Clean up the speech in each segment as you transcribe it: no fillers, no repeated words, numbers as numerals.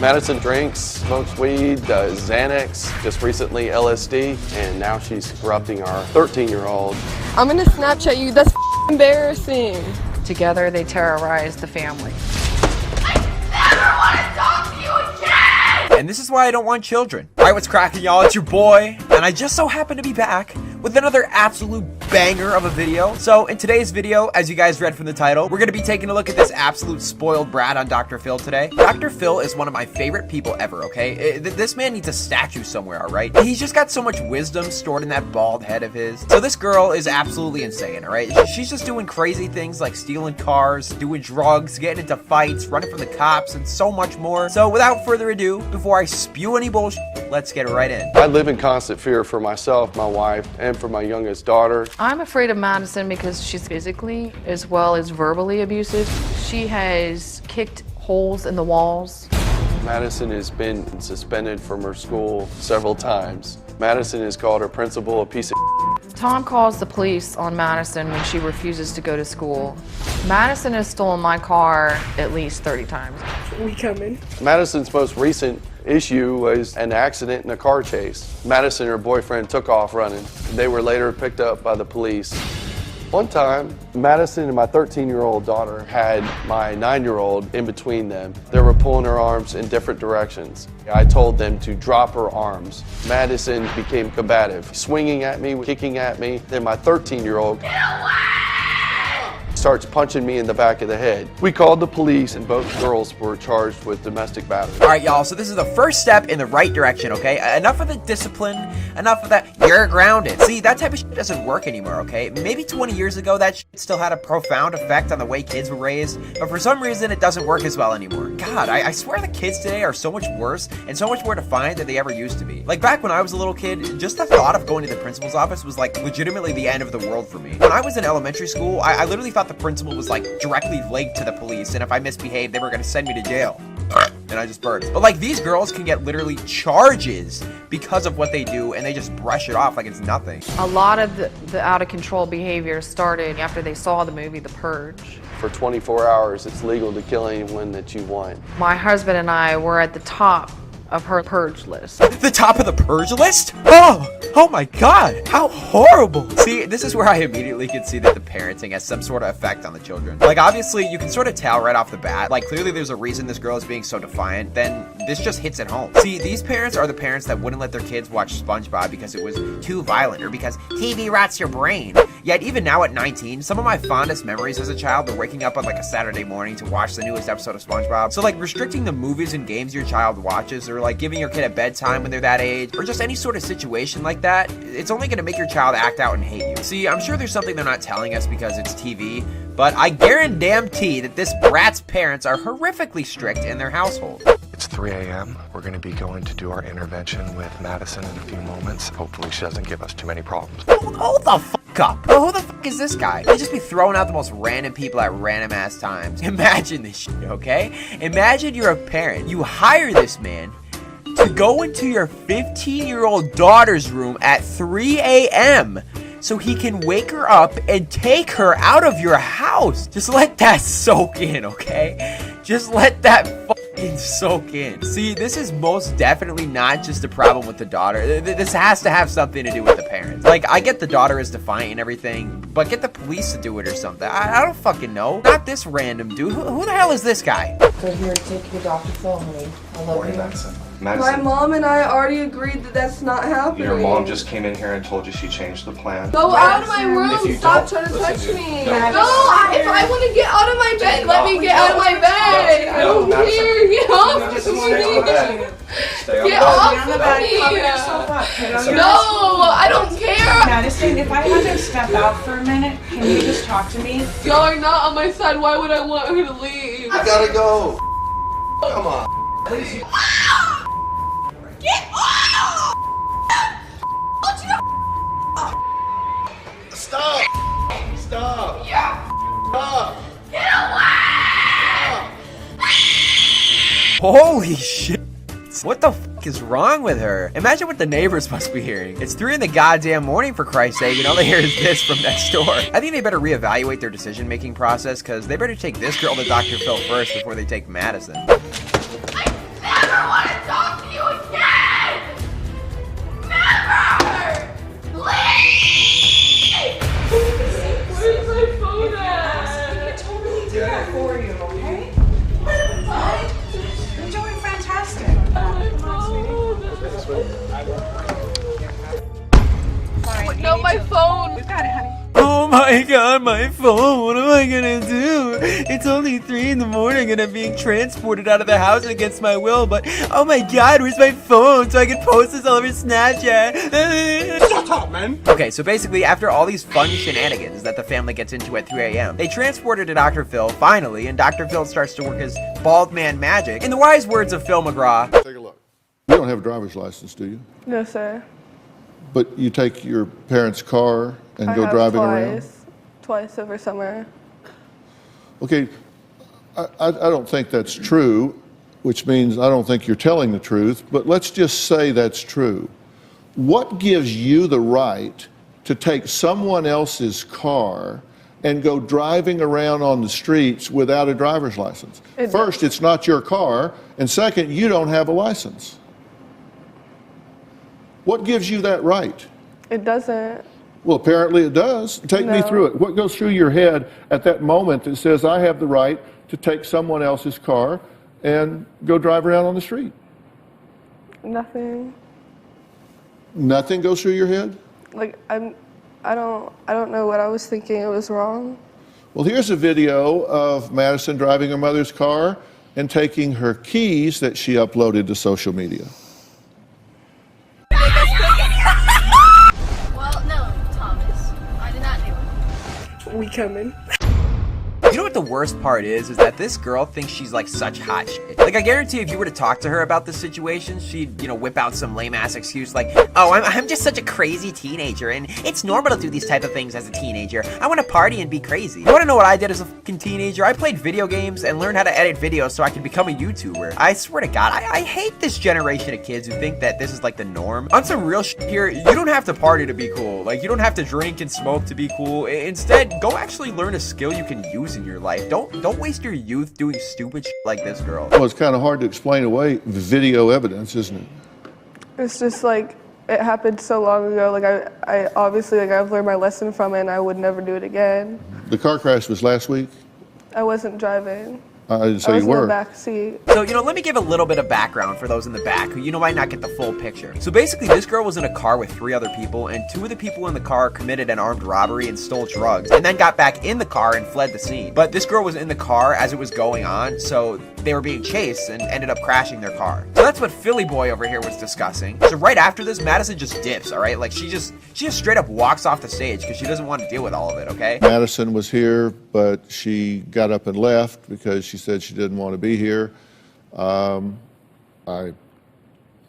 Madison drinks, smokes weed, does Xanax, just recently LSD, and now she's corrupting our 13-year-old. I'm gonna Snapchat you. That's embarrassing. Together, they terrorize the family. I never want to talk to you again! And this is why I don't want children. Alright, what's cracking, y'all? It's your boy, and I just so happen to be back with another absolute banger of a video. So in today's video, as you guys read from the title, we're gonna be taking a look at this absolute spoiled brat on Dr. Phil today. Dr. Phil is one of my favorite people ever, okay? This man needs a statue somewhere, alright? He's just got so much wisdom stored in that bald head of his. So this girl is absolutely insane, alright? She's just doing crazy things like stealing cars, doing drugs, getting into fights, running from the cops, and so much more. So without further ado, before I spew any bullshit, let's get right in. I live in constant fear for myself, my wife, and for my youngest daughter. I'm afraid of Madison because she's physically as well as verbally abusive. She has kicked holes in the walls. Madison has been suspended from her school several times. Madison has called her principal a piece of Tom calls the police on Madison when she refuses to go to school. Madison has stolen my car at least 30 times. We coming. Madison's most recent issue was an accident in a car chase. Madison and her boyfriend took off running. They were later picked up by the police. One time, Madison and my 13-year-old daughter had my 9-year-old in between them. They were pulling her arms in different directions. I told them to drop her arms. Madison became combative, swinging at me, kicking at me. Then my 13-year-old starts punching me in the back of the head. We called the police and both girls were charged with domestic battery. Alright, y'all, so this is the first step in the right direction, okay? Enough of the discipline, enough of that, you're grounded. See, that type of shit doesn't work anymore, okay? Maybe 20 years ago, that shit still had a profound effect on the way kids were raised, but for some reason, it doesn't work as well anymore. God, I swear the kids today are so much worse and so much more defiant than they ever used to be. Like, back when I was a little kid, just the thought of going to the principal's office was, like, legitimately the end of the world for me. When I was in elementary school, I literally thought the principal was, like, directly linked to the police, and if I misbehaved, they were gonna send me to jail. And I just burst. But like, these girls can get literally charges because of what they do, and they just brush it off like it's nothing. A lot of the out of control behavior started after they saw the movie The Purge. For 24 hours, it's legal to kill anyone that you want. My husband and I were at the top of her purge list. The top of the purge list? Oh my god, how horrible. See, this is where I immediately could see that the parenting has some sort of effect on the children. Like, obviously, you can sort of tell right off the bat, like, clearly there's a reason this girl is being so defiant, then this just hits at home. See, these parents are the parents that wouldn't let their kids watch SpongeBob because it was too violent or because TV rots your brain. Yet, even now at 19, some of my fondest memories as a child were waking up on like a Saturday morning to watch the newest episode of SpongeBob. So like, restricting the movies and games your child watches, or like giving your kid a bedtime when they're that age, or just any sort of situation like that, it's only gonna make your child act out and hate you. See, I'm sure there's something they're not telling us because it's TV, but I guarantee that this brat's parents are horrifically strict in their household. It's 3 a.m. We're going to be going to do our intervention with Madison in a few moments. Hopefully she doesn't give us too many problems. Hold the fuck up. Who the fuck is this guy? They just be throwing out the most random people at random ass times. Imagine this shit, okay? Imagine you're a parent. You hire this man to go into your 15-year-old daughter's room at 3 a.m. so he can wake her up and take her out of your house. Just let that soak in, okay? Just let that fucking soak in. See, this is most definitely not just a problem with the daughter. This has to have something to do with the parents. Like, I get the daughter is defiant and everything, but get the police to do it or something. I don't fucking know. Not this random dude. Who the hell is this guy? Go here, take your Dr. Phil, honey. I love you. Madison. My mom and I already agreed that that's not happening. Your mom just came in here and told you she changed the plan. Go out of my room. If you Stop don't, trying to listen, touch dude. me. No. If I want to get out of my bed, let me get out of my bed. I don't care. Get off of me. Get off of me. No, I don't care. Madison, if I have him step out for a minute, can you just talk to me? Y'all are not on my side. Why would I want her to leave? I gotta go. Come on. Get off! Stop. Stop. Yeah. Stop. Get away! Holy shit. What the fuck is wrong with her? Imagine what the neighbors must be hearing. It's 3 in the goddamn morning, for Christ's sake, and all they hear is this from next door. I think they better reevaluate their decision-making process, because they better take this girl to Dr. Phil first before they take Madison. I never my god, my phone. What am I gonna do? It's only 3 in the morning and I'm being transported out of the house against my will, but oh my god, where's my phone so I can post this all over Snapchat? Shut up, man! Okay, so basically, after all these fun shenanigans that the family gets into at 3 a.m., they transport her to Dr. Phil, finally, and Dr. Phil starts to work his bald man magic. In the wise words of Phil McGraw, take a look. You don't have a driver's license, do you? No, sir. But you take your parents' car and go driving around? Twice over summer. Okay, I don't think that's true, which means I don't think you're telling the truth, but let's just say that's true. What gives you the right to take someone else's car and go driving around on the streets without a driver's license? First, it's not your car, and second, you don't have a license. What gives you that right? It doesn't. Well, apparently it does. Take me through it. What goes through your head at that moment that says, I have the right to take someone else's car and go drive around on the street? Nothing. Nothing goes through your head? Like, I don't know what I was thinking. It was wrong. Well, here's a video of Madison driving her mother's car and taking her keys that she uploaded to social media. Well, no, Thomas. I did not do it. We coming. you know what the worst part is that this girl thinks she's like such hot shit. Like, I guarantee if you were to talk to her about this situation, she'd, you know, whip out some lame ass excuse like, oh, I'm just such a crazy teenager and it's normal to do these type of things as a teenager. I want to party and be crazy. You want to know what I did as a fucking teenager? I played video games and learned how to edit videos so I could become a YouTuber. I swear to God, I hate this generation of kids who think that this is like the norm. On some real shit here, you don't have to party to be cool. Like, you don't have to drink and smoke to be cool. Instead, go actually learn a skill you can use in your life. Don't waste your youth doing stupid shit like this girl. Well, it's kind of hard to explain away video evidence, isn't it? It's just like, it happened so long ago. Like, I obviously, like, I've learned my lesson from it and I would never do it again. The car crash was last week? I wasn't driving. I didn't say I was you were. in the back seat. So, you know, let me give a little bit of background for those in the back who, you know, might not get the full picture. So basically, this girl was in a car with 3 other people, and 2 of the people in the car committed an armed robbery and stole drugs, and then got back in the car and fled the scene. But this girl was in the car as it was going on, so they were being chased and ended up crashing their car. So that's what Philly Boy over here was discussing. So right after this, Madison just dips, all right? Like, she just straight up walks off the stage because she doesn't want to deal with all of it, okay? Madison was here, but she got up and left because she said she didn't want to be here. I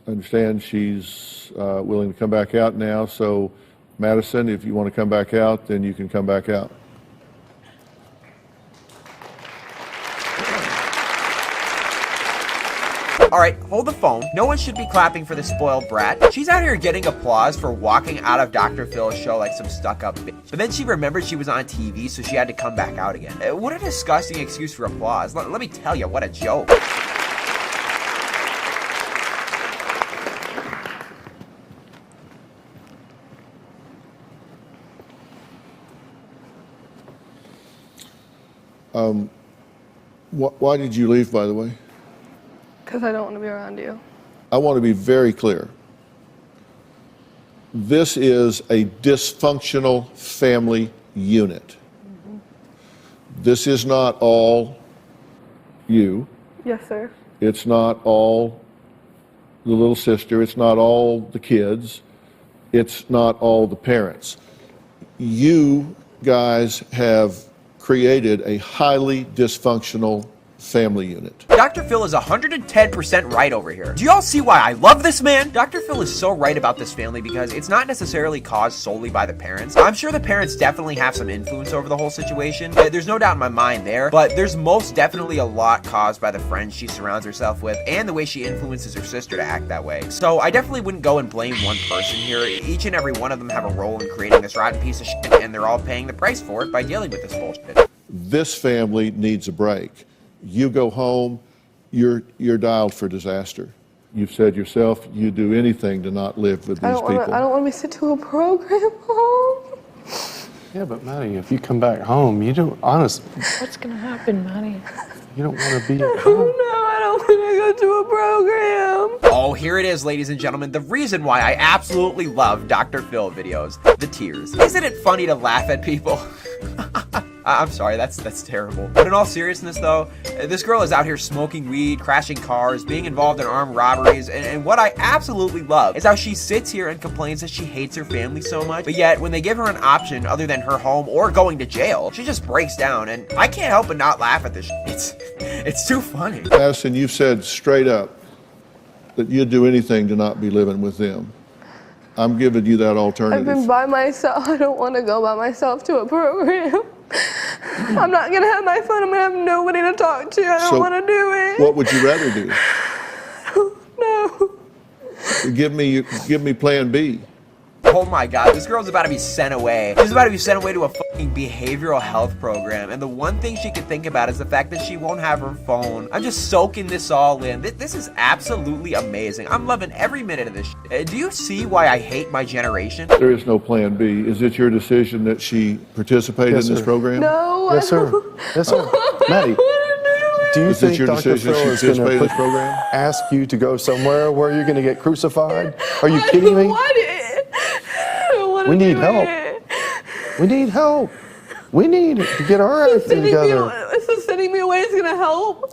understand she's willing to come back out now, so Madison, if you want to come back out, then you can come back out. Alright, hold the phone. No one should be clapping for the spoiled brat. She's out here getting applause for walking out of Dr. Phil's show like some stuck-up bitch. But then she remembered she was on TV, so she had to come back out again. What a disgusting excuse for applause. Let me tell you, what a joke. Why did you leave, by the way? Because I don't want to be around you. I want to be very clear. This is a dysfunctional family unit. Mm-hmm. This is not all you. Yes, sir. It's not all the little sister. It's not all the kids. It's not all the parents. You guys have created a highly dysfunctional family unit. Dr. Phil is 110% right over here. Do y'all see why I love this man? Dr. Phil is so right about this family because it's not necessarily caused solely by the parents. I'm sure the parents definitely have some influence over the whole situation. There's no doubt in my mind there, but there's most definitely a lot caused by the friends she surrounds herself with and the way she influences her sister to act that way. So I definitely wouldn't go and blame one person here. Each and every one of them have a role in creating this rotten piece of shit, and they're all paying the price for it by dealing with this bullshit. This family needs a break. You go home, you're dialed for disaster. You've said yourself you'd do anything to not live with these people. I don't want to be sent to a program home. Yeah, but Maddie, if you come back home, you don't, honestly, What's gonna happen, Maddie? you don't want to be at home. No, I don't want to go to a program. Oh Oh, here it is, ladies and gentlemen. The reason why I absolutely love Dr. Phil videos. The tears. Isn't it funny to laugh at people? I'm sorry, that's terrible. But in all seriousness though, this girl is out here smoking weed, crashing cars, being involved in armed robberies, and what I absolutely love is how she sits here and complains that she hates her family so much, but yet when they give her an option other than her home or going to jail, she just breaks down, and I can't help but not laugh at this It's too funny. Madison, you've said straight up that you'd do anything to not be living with them. I'm giving you that alternative. I've been by myself. I don't want to go by myself to a program. I'm not going to have my phone. I'm going to have nobody to talk to. I don't want to do it. What would you rather do? No. Give me plan B. Oh my god, this girl's about to be sent away. She's about to be sent away to a fucking behavioral health program, and the one thing she can think about is the fact that she won't have her phone. I'm just soaking this all in. This is absolutely amazing. I'm loving every minute of this shit. Do you see why I hate my generation? There is no plan B. Is it your decision that she participate in this program? No. Yes, sir. Yes, sir. Maddie, do you Is it think your Dr. decision Phil she is going participate in to this program? ask you to go somewhere where you're going to get crucified? Are you kidding me? We need help. We need help. We need to get our acting together. Sending me away is going to help.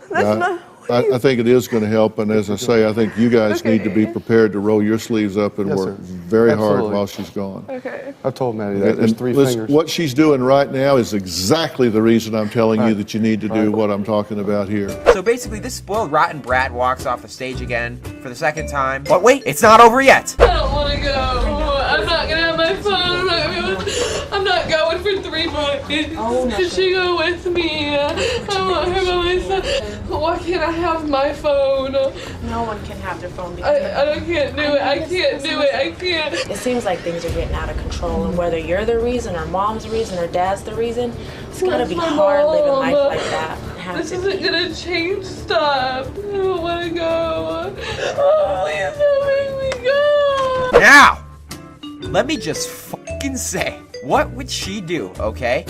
That's not. I think it is going to help, and as I say, I think you guys need to be prepared to roll your sleeves up and Yes, work sir. very hard Absolutely. while she's gone. Okay. I've told Maddie that. There's And three listen, fingers. what she's doing right now is exactly the reason I'm telling you that you need to do what I'm talking about here. So basically, this spoiled rotten brat walks off the stage again for the second time. But wait, it's not over yet. I don't want to go. I'm not going to have my phone. I'm not going for 3 months. Can she go with me? I want her by myself. Why can't I have my phone? No one can have their phone because I can't do it. I can't do it. I can't. it seems like things are getting out of control, and whether you're the reason or mom's the reason or dad's the reason, it's gotta be hard living life like that. This isn't gonna change stuff. I don't want to go. Oh, please don't make me go. Now, let me just fucking say, what would she do, okay?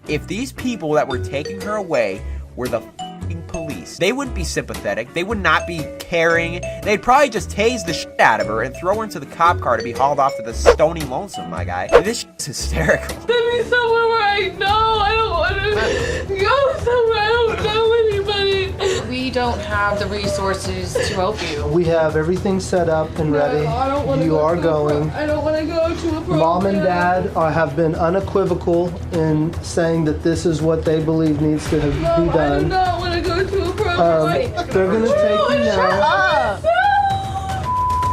If these people that were taking her away were the fucking police, they wouldn't be sympathetic. They would not be caring. They'd probably just tase the shit out of her and throw her into the cop car to be hauled off to the Stony Lonesome, my guy. This shit's hysterical. Send me somewhere where I know. I don't want to go somewhere. I don't know anybody. We don't have the resources to help you. We have everything set up and ready. I don't want to You go are to going. I don't want to go to a program. Mom and Dad have been unequivocal in saying that this is what they believe needs to be I do done. not want to go to a program. They're going to take you now.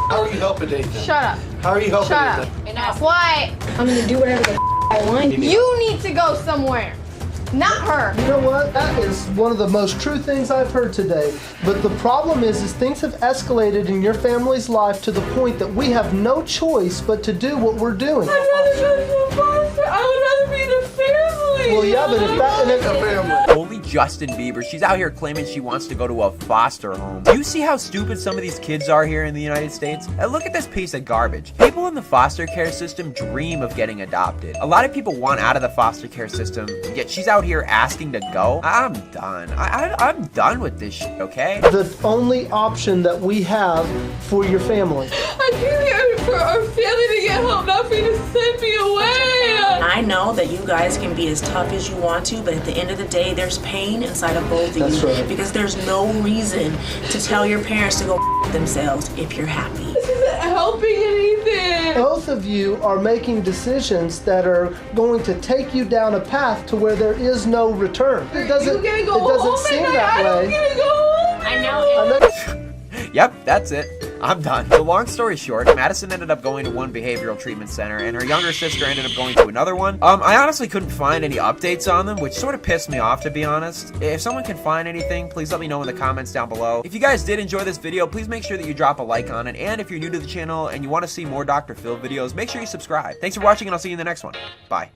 How are you helping Nathan? Shut up. How are you helping Shut Nathan? up. Enough. What? I'm gonna do whatever the I want. You need to go somewhere. Not her. You know what? That is one of the most true things I've heard today. But the problem is things have escalated in your family's life to the point that we have no choice but to do what we're doing. I'd rather go to a foster. I would rather be in a family. Well, yeah, but if that... Holy Justin Bieber, she's out here claiming she wants to go to a foster home. Do you see how stupid some of these kids are here in the United States? And look at this piece of garbage. People in the foster care system dream of getting adopted. A lot of people want out of the foster care system, yet she's out here asking to go. I'm done. I'm done with this shit, okay? The only option that we have for your family. I came here for our family to get help, not for you to send me away. I know that you guys can be as tough as you want to, but at the end of the day, there's pain inside of both of That's you. right. Because there's no reason to tell your parents to go themselves if you're happy. This isn't helping anything. Both of you are making decisions that are going to take you down a path to where there is no return. It doesn't, You gotta go it doesn't home seem at night. that I don't way. get to go home. I know. Yep, that's it. I'm done. So long story short, Madison ended up going to one behavioral treatment center, and her younger sister ended up going to another one. I honestly couldn't find any updates on them, which sort of pissed me off, to be honest. If someone can find anything, please let me know in the comments down below. If you guys did enjoy this video, please make sure that you drop a like on it, and if you're new to the channel and you want to see more Dr. Phil videos, make sure you subscribe. Thanks for watching, and I'll see you in the next one. Bye.